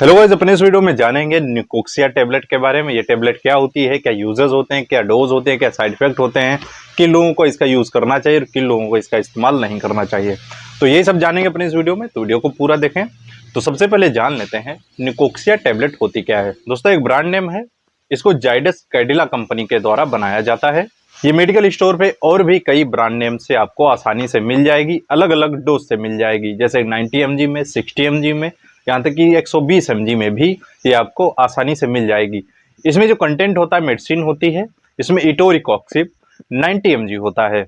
Hello guys, अपने इस video में जानेंगे निकोक्सिया टेबलेट के बारे में। ये टेबलेट क्या होती है, क्या यूजेस होते हैं, क्या डोज होते हैं, क्या साइड इफेक्ट होते हैं, किन लोगों को इसका यूज करना चाहिए और किन लोगों को इसका इस्तेमाल नहीं करना चाहिए। तो यही सब जानेंगे अपने इस वीडियो में, तो वीडियो को पूरा देखें। तो सबसे पहले जान लेते हैं निकोक्सिया टेबलेट होती क्या है। दोस्तों, एक ब्रांड नेम है, इसको जाइडस कैडिला कंपनी के द्वारा बनाया जाता है। ये मेडिकल स्टोर पे और भी कई ब्रांड नेम से आपको आसानी से मिल जाएगी, अलग अलग डोज से मिल जाएगी, जैसे 90 mg में, 60 mg में, यहाँ तक कि 120 mg में भी ये आपको आसानी से मिल जाएगी। इसमें जो कंटेंट होता है मेडिसिन होती है, इसमें इटोरिकॉक्सिब 90 mg होता है।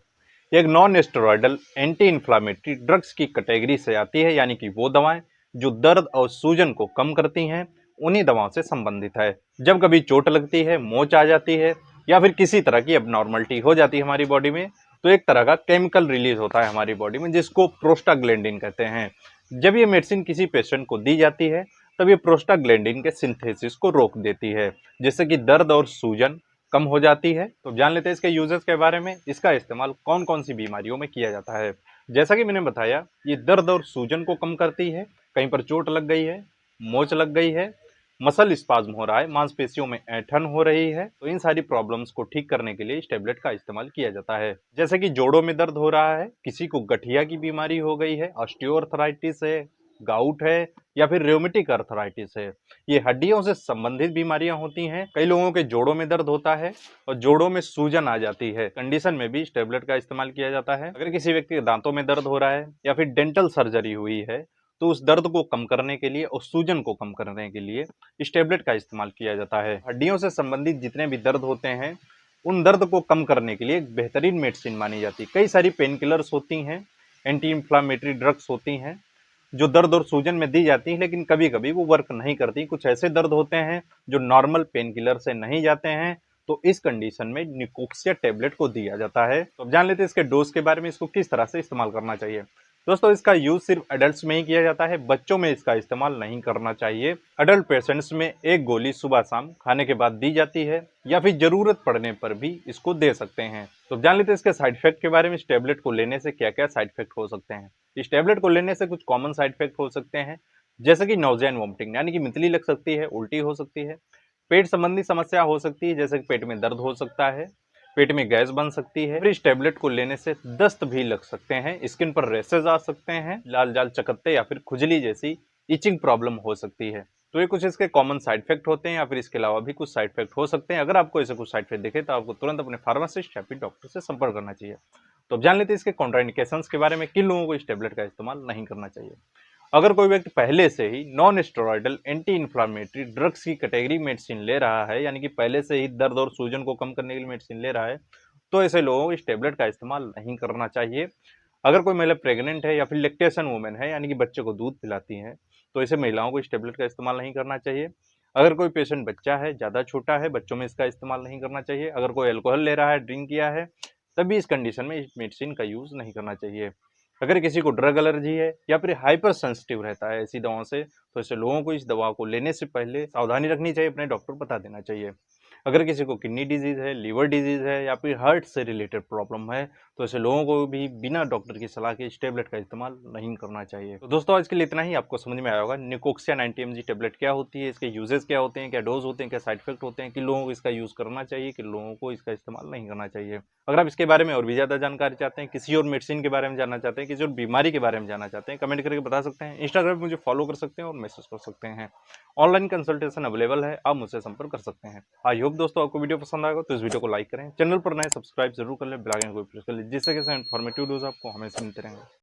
एक non steroidal anti inflammatory drugs की कैटेगरी से आती है, यानी कि वो दवाएं जो दर्द और सूजन को कम करती हैं, उन्हीं दवाओं से संबंधित है। जब कभी चोट लगती है, मोच आ जाती है या फिर किसी तरह की एबनॉर्मलिटी हो जाती है हमारी बॉडी में, तो एक तरह का केमिकल रिलीज होता है हमारी बॉडी में, जिसको प्रोस्टाग्लैंडिन कहते हैं। जब ये मेडिसिन किसी पेशेंट को दी जाती है, तब ये प्रोस्टाग्लैंडिन के सिंथेसिस को रोक देती है, जिससे कि दर्द और सूजन कम हो जाती है। तो जान लेते हैं इसके यूजेस के बारे में। इसका इस्तेमाल कौन कौन सी बीमारियों में किया जाता है। जैसा कि मैंने बताया, ये दर्द और सूजन को कम करती है। कहीं पर चोट लग गई है, मोच लग गई है, मसल स्पाज्म हो रहा है, मांसपेशियों में ऐंठन हो रही है, तो इन सारी प्रॉब्लम्स को ठीक करने के लिए इस टेबलेट का इस्तेमाल किया जाता है। जैसे कि जोड़ों में दर्द हो रहा है, किसी को गठिया की बीमारी हो गई है, ऑस्टियोआर्थराइटिस है, गाउट है, या फिर रेमेटिक अर्थराइटिस है। ये हड्डियों से संबंधित बीमारियां होती हैं। कई लोगों के जोड़ों में दर्द होता है और जोड़ों में सूजन आ जाती है, कंडीशन में भी इस टेबलेट का इस्तेमाल किया जाता है। अगर किसी व्यक्ति के दांतों में दर्द हो रहा है या फिर डेंटल सर्जरी हुई है, तो उस दर्द को कम करने के लिए और सूजन को कम करने के लिए इस टेबलेट का इस्तेमाल किया जाता है। हड्डियों से संबंधित जितने भी दर्द होते हैं, उन दर्द को कम करने के लिए एक बेहतरीन मेडिसिन मानी जाती है। कई सारी पेन किलर्स होती हैं, एंटी इंफ्लामेटरी ड्रग्स होती हैं, जो दर्द और सूजन में दी जाती है, लेकिन कभी कभी वो वर्क नहीं करती। कुछ ऐसे दर्द होते हैं जो नॉर्मल पेन किलर से नहीं जाते हैं, तो इस कंडीशन में निकोक्सिया टेबलेट को दिया जाता है। तो अब जान लेते हैं इसके डोज के बारे में, इसको किस तरह से इस्तेमाल करना चाहिए। दोस्तों, इसका यूज सिर्फ अडल्ट्स में ही किया जाता है, बच्चों में इसका इस्तेमाल नहीं करना चाहिए। अडल्ट पेशेंट्स में एक गोली सुबह शाम खाने के बाद दी जाती है, या फिर जरूरत पड़ने पर भी इसको दे सकते हैं। तो जान लेते हैं इसके साइड इफेक्ट के बारे में। इस टेबलेट को लेने से क्या क्या साइड इफेक्ट हो सकते हैं। इस टेबलेट को लेने से कुछ कॉमन साइड इफेक्ट हो सकते हैं, जैसे कि नोजिया एंड वोमिटिंग, यानी कि मितली लग सकती है, उल्टी हो सकती है, पेट संबंधी समस्या हो सकती है, जैसे कि पेट में दर्द हो सकता है, पेट में गैस बन सकती है। फिर इस टेबलेट को लेने से दस्त भी लग सकते हैं, स्किन पर रैशेज आ सकते हैं, लाल लाल चकत्ते या फिर खुजली जैसी इचिंग प्रॉब्लम हो सकती है। तो ये कुछ इसके कॉमन साइड इफेक्ट होते हैं, या फिर इसके अलावा भी कुछ साइड इफेक्ट हो सकते हैं। अगर आपको ऐसे कुछ साइड इफेक्ट दिखे, तो आपको तुरंत अपने फार्मासिस्ट या फिर डॉक्टर से संपर्क करना चाहिए। तो अब जान लेते हैं इसके कॉन्ट्राइंडिकेशंस के बारे में, किन लोगों को इस टेबलेट का इस्तेमाल नहीं करना चाहिए। अगर कोई व्यक्ति पहले से ही non steroidal anti inflammatory drugs की कैटेगरी मेडिसिन ले रहा है, यानी कि पहले से ही दर्द और सूजन को कम करने के लिए मेडिसिन ले रहा है, तो ऐसे लोगों को इस टेबलेट का इस्तेमाल नहीं करना चाहिए। अगर कोई महिला प्रेग्नेंट है या फिर लैक्टेशन वुमेन है, यानी कि बच्चे को दूध पिलाती हैं, तो ऐसे महिलाओं को इस टेबलेट का इस्तेमाल नहीं करना चाहिए। अगर कोई पेशेंट बच्चा है, ज़्यादा छोटा है, बच्चों में इसका इस्तेमाल नहीं करना चाहिए। अगर कोई अल्कोहल ले रहा है, ड्रिंक किया है, तभी इस कंडीशन में इस मेडिसिन का यूज़ नहीं करना चाहिए। अगर किसी को ड्रग एलर्जी है या फिर हाइपर सेंसिटिव रहता है ऐसी दवाओं से, तो ऐसे लोगों को इस दवा को लेने से पहले सावधानी रखनी चाहिए, अपने डॉक्टर को बता देना चाहिए। अगर किसी को किडनी डिजीज है, लीवर डिजीज है, या फिर हार्ट से रिलेटेड प्रॉब्लम है, तो ऐसे लोगों को भी बिना डॉक्टर की सलाह के इस टेबलेट का इस्तेमाल नहीं करना चाहिए। तो दोस्तों, आज के लिए इतना ही। आपको समझ में आया होगा निकोक्सिया 90 mg टेबलेट क्या होती है, इसके यूजेस क्या होते हैं, क्या डोज होते हैं, क्या साइड इफेक्ट होते हैं, किन लोगों को इसका यूज करना चाहिए, किन लोगों को इसका इस्तेमाल नहीं करना चाहिए। अगर आप इसके बारे में और भी ज़्यादा जानकारी चाहते हैं, किसी और मेडिसिन के बारे में जानना चाहते हैं, किसी और बीमारी के बारे में जानना चाहते हैं, कमेंट करके बता सकते हैं। इंस्टाग्राम पर मुझे फॉलो कर सकते हैं और मैसेज कर सकते हैं। ऑनलाइन कंसल्टेशन अवेलेबल है, आप मुझसे संपर्क कर सकते हैं। आई होप दोस्तों आपको वीडियो पसंद आएगा, तो इस वीडियो को लाइक करें, चैनल पर नए सब्सक्राइब जरूर कर लें, बेल आइकन को प्रेस कर लें, जिससे कि इन्फॉर्मेटिव न्यूज़ आपको हमेशा मिलते रहेंगे।